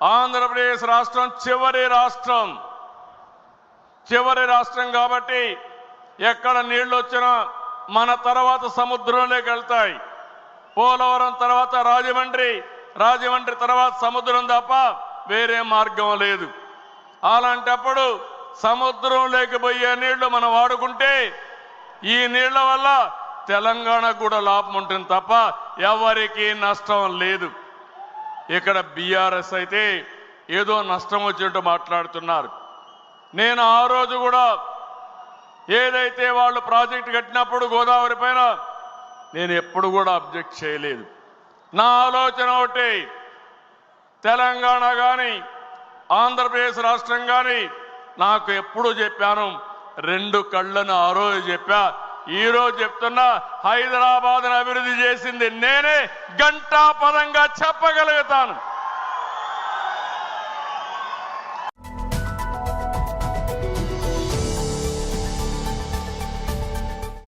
ఆంధ్రప్రదేశ్ రాష్ట్రం చివరి రాష్ట్రం కాబట్టి ఎక్కడ నీళ్లు వచ్చినా మన తర్వాత సముద్రంలోకి వెళ్తాయి. పోలవరం తర్వాత రాజమండ్రి తర్వాత సముద్రం తప్ప వేరే మార్గం లేదు. అలాంటప్పుడు సముద్రంలోకి పోయే నీళ్లు మనం వాడుకుంటే ఈ నీళ్ల వల్ల తెలంగాణకు కూడా లాభం ఉంటుంది తప్ప ఎవరికి నష్టం లేదు. ఇక్కడ బీఆర్ఎస్ అయితే ఏదో నష్టం వచ్చినట్టు మాట్లాడుతున్నారు. నేను ఆ రోజు కూడా ఏదైతే వాళ్ళు ప్రాజెక్టు కట్టినప్పుడు గోదావరి పైన నేను ఎప్పుడు కూడా అబ్జెక్ట్ చేయలేదు. నా ఆలోచన ఒకటి, తెలంగాణ కానీ ఆంధ్రప్రదేశ్ రాష్ట్రం కానీ నాకు ఎప్పుడు చెప్పాను, రెండు కళ్ళను ఆ రోజు చెప్పా. ఈ రోజు చెప్తున్నా, హైదరాబాద్ను అభివృద్ధి చేసింది నేనే, గంటాపదంగా చెప్పగలుగుతాను.